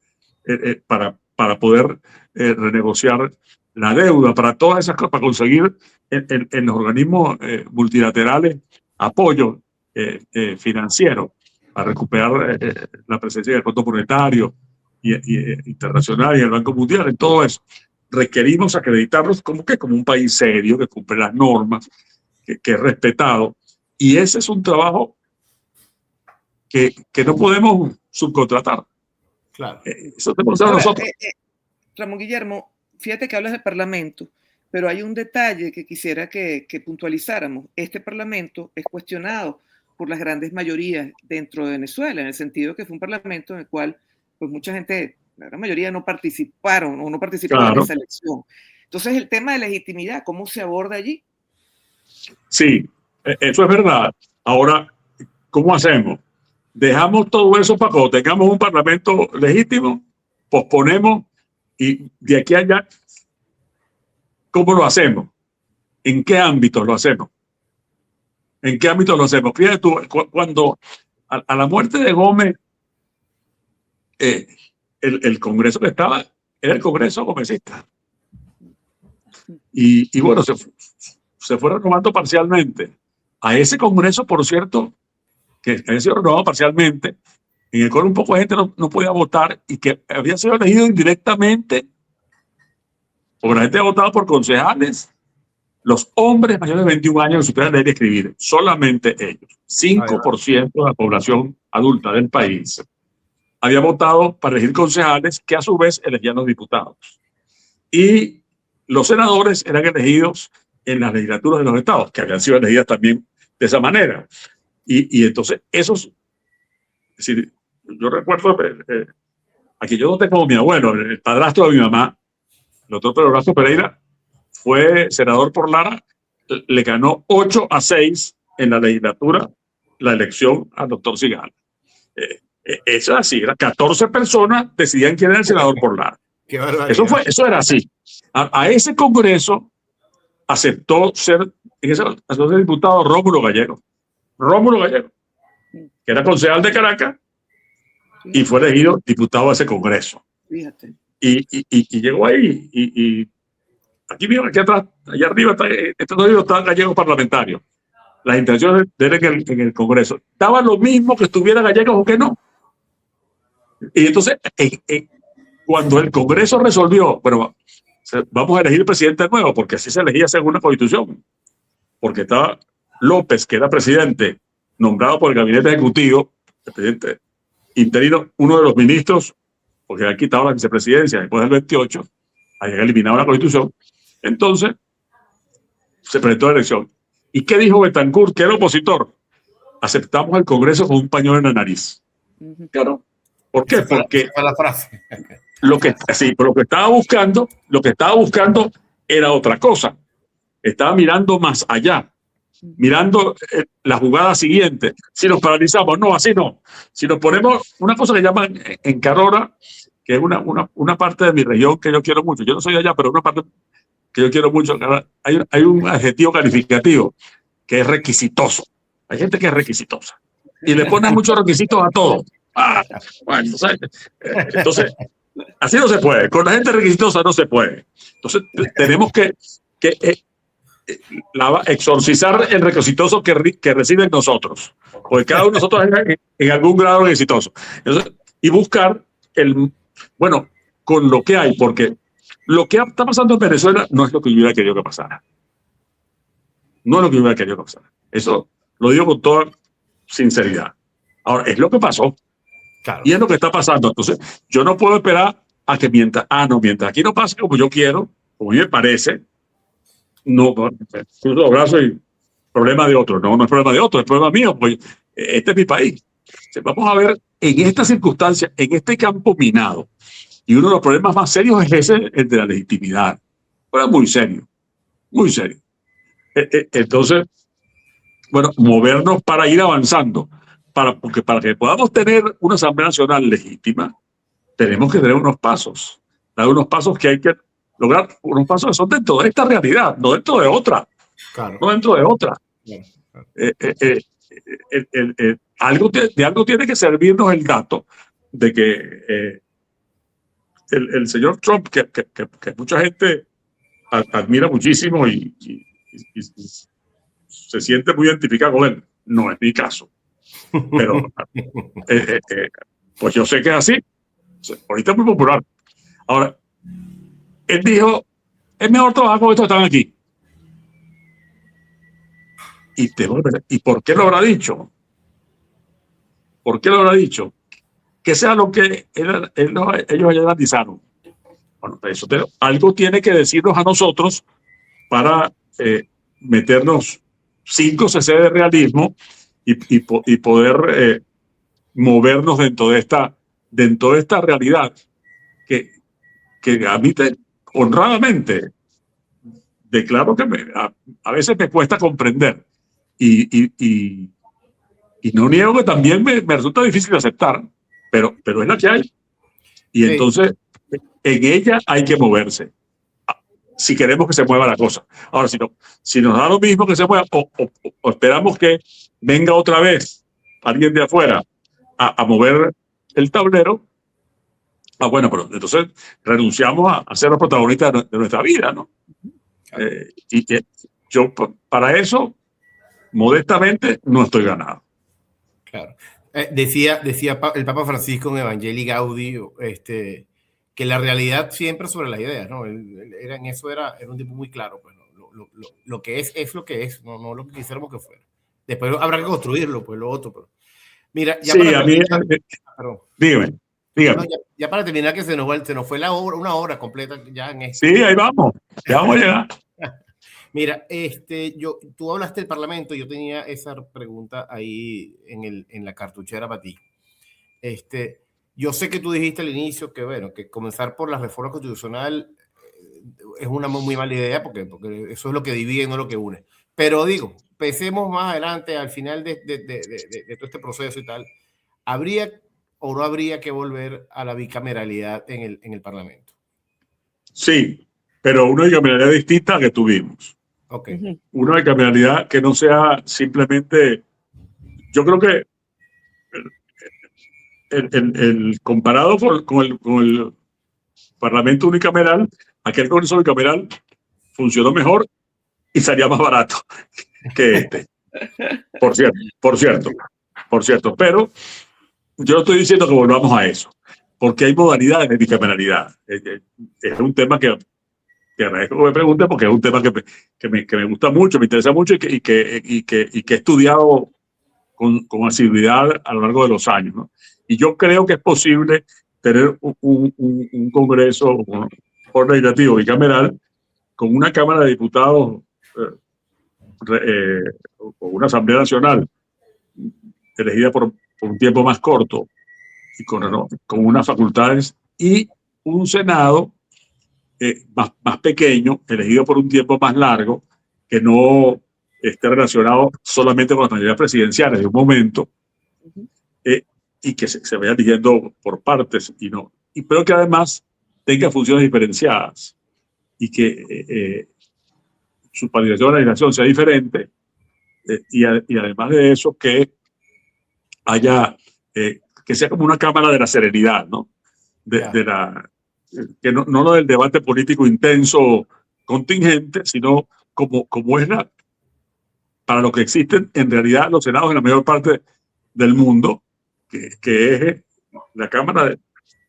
para poder renegociar la deuda, para todas esas cosas, para conseguir en los organismos multilaterales apoyo financiero, para recuperar la presencia del Fondo Monetario internacional y el Banco Mundial. En todo eso requerimos acreditarnos como un país serio, que cumple las normas, que es respetado. Y ese es un trabajo que no podemos subcontratar. Claro. Eso tenemos que hacer nosotros. Ramón Guillermo, fíjate que hablas del Parlamento, pero hay un detalle que quisiera que puntualizáramos. Este Parlamento es cuestionado por las grandes mayorías dentro de Venezuela, en el sentido que fue un Parlamento en el cual pues, mucha gente La gran mayoría no participaron o no participaron en esa elección. Entonces, el tema de legitimidad, ¿cómo se aborda allí? Sí, eso es verdad. Ahora, ¿cómo hacemos? Dejamos todo eso para cuando tengamos un parlamento legítimo, posponemos y de aquí a allá, ¿cómo lo hacemos? ¿En qué ámbitos lo hacemos? ¿En qué ámbitos lo hacemos? Fíjate tú, cuando a la muerte de Gómez, el Congreso que estaba era el Congreso gomecista. Y bueno, se fue renovando parcialmente. A ese Congreso, por cierto, que había sido renovado parcialmente, en el cual un poco de gente no podía votar y que había sido elegido indirectamente, porque la gente había votado por concejales, los hombres mayores de 21 años que supieran leer y escribir, solamente ellos. 5% de la población adulta del país había votado para elegir concejales que a su vez elegían los diputados. Y los senadores eran elegidos en las legislaturas de los estados, que habían sido elegidas también de esa manera. Y entonces esos, es decir, yo recuerdo, aquí yo no tengo como mi abuelo, el padrastro de mi mamá, el doctor Pedro Horacio Pereira, fue senador por Lara, le ganó 8-6 en la legislatura la elección al doctor Sigala. Eso era así, 14 personas decidían quién era el senador por Lara. Eso era así. A ese Congreso aceptó ser diputado Rómulo Gallego, que era concejal de Caracas y fue elegido diputado a ese Congreso. Fíjate. Y llegó ahí y aquí mismo, aquí atrás, allá arriba está Gallego parlamentario. Las intenciones de él en el Congreso. Daba lo mismo que estuviera Gallegos o que no. Y entonces, cuando el Congreso resolvió, bueno, vamos a elegir presidente nuevo, porque así se elegía según la Constitución. Porque estaba López, que era presidente, nombrado por el gabinete ejecutivo, el presidente interino, uno de los ministros, porque había quitado la vicepresidencia después del 28, había eliminado la Constitución. Entonces, se presentó la elección. ¿Y qué dijo Betancourt, que era opositor? Aceptamos el Congreso con un pañuelo en la nariz. Claro. ¿Por qué? Porque la frase. lo que estaba buscando era otra cosa. Estaba mirando más allá, mirando la jugada siguiente. Si nos paralizamos, no, así no. Si nos ponemos una cosa que llaman en Carora, que es una parte de mi región que yo quiero mucho. Yo no soy de allá, pero una parte que yo quiero mucho. Hay un adjetivo calificativo que es requisitoso. Hay gente que es requisitosa y le ponen muchos requisitos a todo. Bueno, entonces, así no se puede. Con la gente requisitosa no se puede. Entonces, tenemos que exorcizar el requisitoso que reside en nosotros. Porque cada uno de nosotros es en algún grado exitoso. Entonces, y buscar bueno, con lo que hay, porque lo que está pasando en Venezuela no es lo que yo hubiera querido que pasara. No es lo que yo hubiera querido que pasara. Eso lo digo con toda sinceridad. Ahora, es lo que pasó. Claro. Y es lo que está pasando. Entonces, yo no puedo esperar a que mientras aquí no pase como yo quiero, como a mí me parece, no, cruzo los brazos y problema de otro. No es problema de otro, es problema mío, pues este es mi país. Vamos a ver, en esta circunstancia, en este campo minado, y uno de los problemas más serios es ese, el de la legitimidad. Pero muy serio, muy serio. Entonces, bueno, movernos para ir avanzando, porque para que podamos tener una Asamblea Nacional legítima, tenemos que tener unos pasos, dar unos pasos que hay que lograr, unos pasos que son dentro de esta realidad, no dentro de otra. Claro. No dentro de otra. Claro. De algo tiene que servirnos el dato de que el señor Trump, que mucha gente admira muchísimo y se siente muy identificado con él, no es mi caso. Pero pues yo sé que es así. Ahorita es muy popular. Ahora, él dijo, es mejor trabajar con estos que están aquí. ¿Y por qué lo habrá dicho? ¿Por qué lo habrá dicho? Que sea lo que ellos ya analizaron. Bueno, algo tiene que decirnos a nosotros para meternos 5 cc de realismo y poder movernos dentro de esta realidad que a mí honradamente declaro que a veces me cuesta comprender y no niego que también me resulta difícil de aceptar, pero es la que hay. Y Sí. entonces en ella hay que moverse si queremos que se mueva la cosa. Ahora, si nos da lo mismo que se mueva o esperamos que venga otra vez alguien de afuera a mover el tablero, bueno, pero entonces renunciamos a ser los protagonistas de nuestra vida, ¿no? Y yo para eso, modestamente, no estoy ganado. Claro. Decía el Papa Francisco en Evangelii Gaudi que la realidad siempre sobre las ideas, ¿no? Era un tipo muy claro, pues, lo que es lo que es, no lo que quisiéramos que fuera. Después habrá que construirlo, pues lo otro. Pero... Mira, ya sí, para a mí, dígame. No, ya para terminar, que se nos fue una hora completa ya en esto. Sí, ahí vamos, ya vamos a llegar. Mira, tú hablaste del Parlamento, yo tenía esa pregunta ahí en la cartuchera para ti. Yo sé que tú dijiste al inicio que, bueno, que comenzar por la reforma constitucional es una muy mala idea porque eso es lo que divide, no lo que une. Pero digo, pensemos más adelante, al final de todo este proceso y tal, ¿habría o no habría que volver a la bicameralidad en el Parlamento? Sí, pero una bicameralidad distinta a la que tuvimos. Okay. Una bicameralidad que no sea simplemente... Yo creo que el comparado con el Parlamento unicameral, aquel Congreso bicameral funcionó mejor y salía más barato que este. Por cierto. Pero yo no estoy diciendo que volvamos a eso, porque hay modalidades de bicameralidad. Es un tema que agradezco que me pregunte, porque es un tema que me gusta mucho, me interesa mucho y que he estudiado con asiduidad a lo largo de los años, ¿no? Y yo creo que es posible tener un Congreso legislativo bicameral con una Cámara de Diputados o una Asamblea Nacional elegida por un tiempo más corto y con unas facultades, y un Senado más pequeño, elegido por un tiempo más largo, que no esté relacionado solamente con las mayorías presidenciales de un momento, y que se vaya eligiendo por partes, pero que además tenga funciones diferenciadas y que su participación en la legislación sea diferente, y además de eso que haya que sea como una cámara de la serenidad, ¿no? Que no lo del debate político intenso contingente, sino como es para lo que existen en realidad los senados en la mayor parte del mundo, que es la Cámara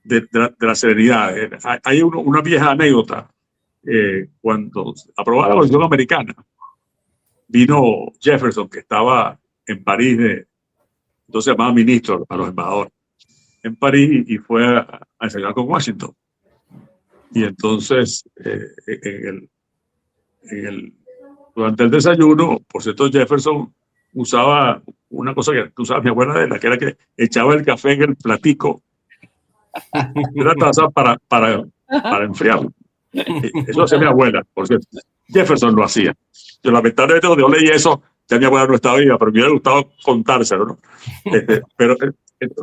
de la Serenidad. Hay una vieja anécdota. Cuando aprobada la Constitución americana, vino Jefferson, que estaba en París, entonces se llamaba ministro a los embajadores, en París, y fue a ensayar con Washington. Y entonces, durante el desayuno, por cierto, Jefferson usaba una cosa que usaba mi abuela, de la que era que echaba el café en el platico de la taza para enfriarlo. Eso hacía mi abuela, por cierto. Jefferson lo hacía. Yo lamentablemente cuando yo leí eso, ya mi abuela no estaba viva, pero me hubiera gustado contárselo, ¿no? Pero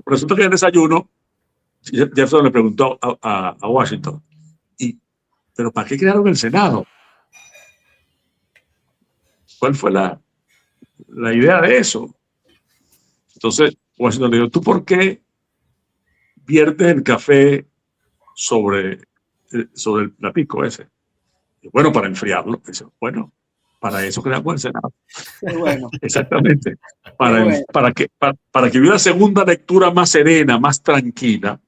resulta que en el desayuno, Jefferson le preguntó a Washington, ¿pero para qué crearon el Senado? ¿Cuál fue la idea de eso? Entonces Washington le dijo, ¿tú por qué viertes el café sobre el platico ese? Y bueno, para enfriarlo. Dice, bueno, para eso creamos el Senado. Bueno. Exactamente. Para que hubiera una segunda lectura más serena, más tranquila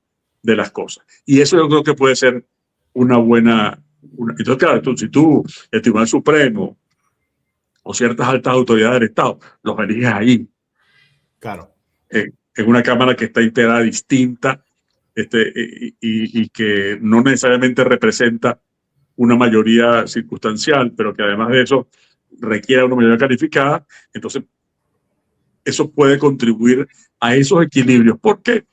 de las cosas. Y eso yo creo que puede ser una buena... Entonces, claro, si tú, el Tribunal Supremo o ciertas altas autoridades del Estado, los eliges ahí. Claro. En una Cámara que está integrada distinta, y que no necesariamente representa una mayoría circunstancial, pero que además de eso requiere una mayoría calificada. Entonces, eso puede contribuir a esos equilibrios. ¿Por qué?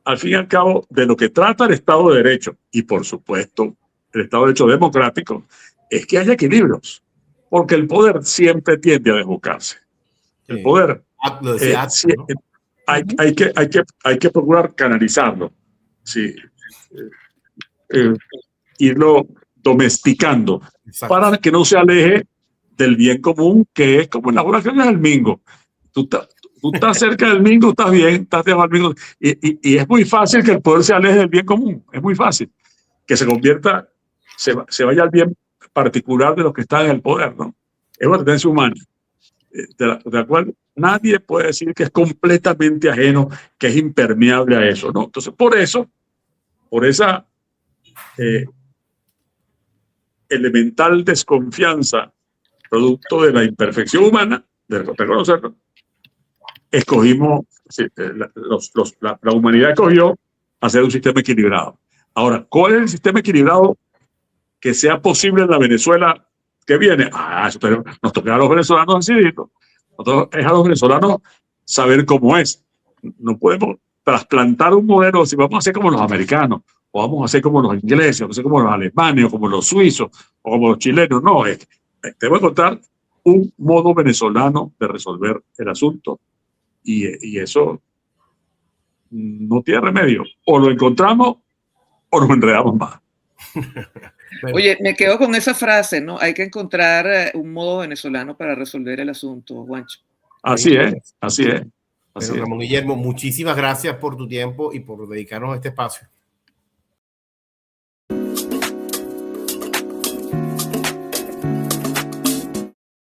al fin y al cabo, de lo que trata el Estado de Derecho, y por supuesto el Estado de Derecho democrático, es que haya equilibrios, porque el poder siempre tiende a desbocarse. El poder lo decía Atlas, ¿no? hay que procurar canalizarlo, sí, irlo domesticando. Exacto. Para que no se aleje del bien común, que es como en las oraciones del Mingo. Tú estás cerca del Mingo, estás bien, estás debajo del Mingo. Y es muy fácil que el poder se aleje del bien común. Es muy fácil que se convierta, se vaya al bien particular de los que están en el poder, ¿no? Es una tendencia humana, de la cual nadie puede decir que es completamente ajeno, que es impermeable a eso, ¿no? Entonces, por esa elemental desconfianza, producto de la imperfección humana, de reconocerlo, escogimos, la humanidad escogió hacer un sistema equilibrado. Ahora, ¿cuál es el sistema equilibrado que sea posible en la Venezuela que viene? Eso nos toca a los venezolanos decidirlo. Nosotros es a los venezolanos saber cómo es. No podemos trasplantar un modelo si vamos a hacer como los americanos, o vamos a hacer como los ingleses, o vamos a hacer como los alemanes, o como los suizos, o como los chilenos. No, te voy a contar un modo venezolano de resolver el asunto, y eso no tiene remedio. O lo encontramos o nos enredamos más. Bueno. Oye, me quedo con esa frase, ¿no? Hay que encontrar un modo venezolano para resolver el asunto, Juancho. Así es, así es. Bueno, Ramón Guillermo, muchísimas gracias por tu tiempo y por dedicarnos a este espacio.